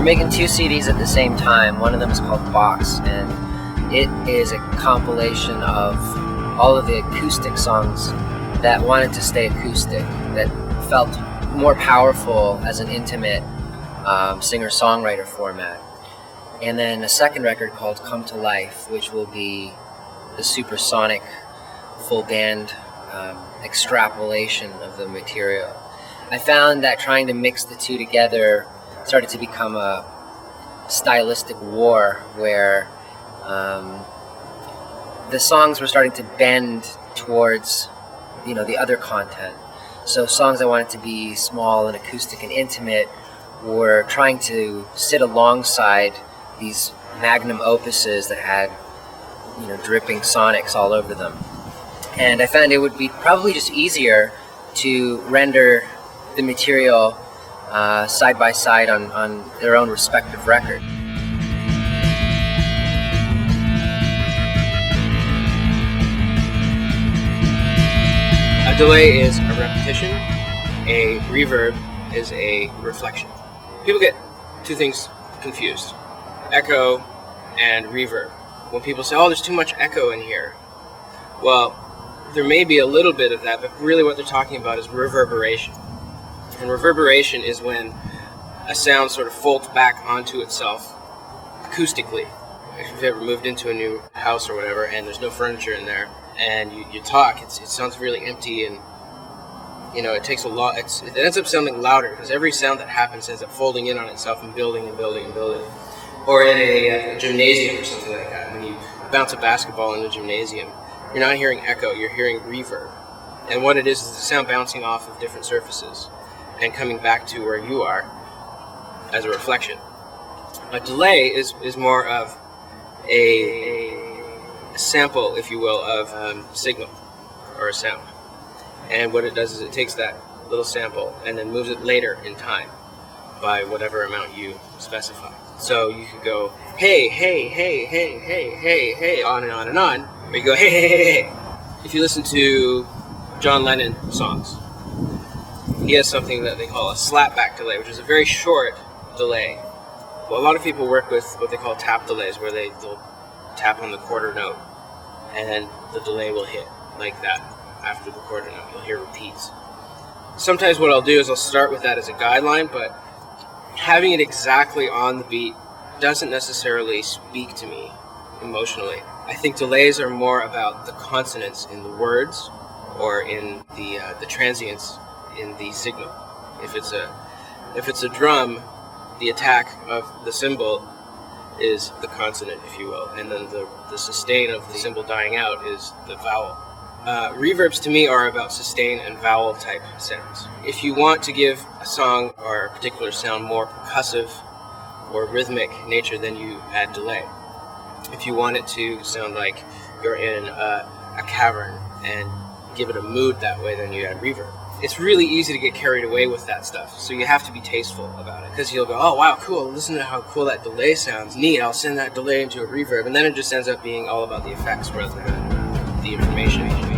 We're making 2 CDs at the same time. One of them is called Box, and it is a compilation of all of the acoustic songs that wanted to stay acoustic, that felt more powerful as an intimate singer-songwriter format. And then a second record called Come to Life, which will be the supersonic full band extrapolation of the material. I found that trying to mix the two together started to become a stylistic war where the songs were starting to bend towards, the other content. So songs that wanted to be small and acoustic and intimate were trying to sit alongside these magnum opuses that had, dripping sonics all over them. And I found it would be probably just easier to render the material side by side on their own respective record. A delay is a repetition. A reverb is a reflection. People get two things confused: echo and reverb. When people say, "Oh, there's too much echo in here," well, there may be a little bit of that, but really what they're talking about is reverberation. And reverberation is when a sound sort of folds back onto itself acoustically. If you've ever moved into a new house or whatever and there's no furniture in there and you talk, it sounds really empty, and it takes a lot. It ends up sounding louder because every sound that happens ends up folding in on itself and building and building and building. Or in a gymnasium or something like that, when you bounce a basketball in a gymnasium, you're not hearing echo, you're hearing reverb. And what it is the sound bouncing off of different surfaces and coming back to where you are as a reflection. A delay is more of a sample, if you will, of signal or a sound. And what it does is it takes that little sample and then moves it later in time by whatever amount you specify. So you could go, hey, hey, hey, hey, hey, hey, hey, on and on and on. Or you go, hey, hey, hey, hey. If you listen to John Lennon songs, he has something that they call a slapback delay, which is a very short delay. Well, a lot of people work with what they call tap delays, where they'll tap on the quarter note, and then the delay will hit like that after the quarter note. You'll hear repeats. Sometimes what I'll do is I'll start with that as a guideline, but having it exactly on the beat doesn't necessarily speak to me emotionally. I think delays are more about the consonants in the words or in the transients in the signal. If it's a drum, the attack of the cymbal is the consonant, if you will, and then the sustain of the cymbal dying out is the vowel. Reverbs to me are about sustain and vowel type sounds. If you want to give a song or a particular sound more percussive or rhythmic nature, then you add delay. If you want it to sound like you're in a cavern and give it a mood that way, then you add reverb. It's really easy to get carried away with that stuff, so you have to be tasteful about it, because you'll go, oh wow, cool, listen to how cool that delay sounds, neat, I'll send that delay into a reverb, and then it just ends up being all about the effects rather than the information.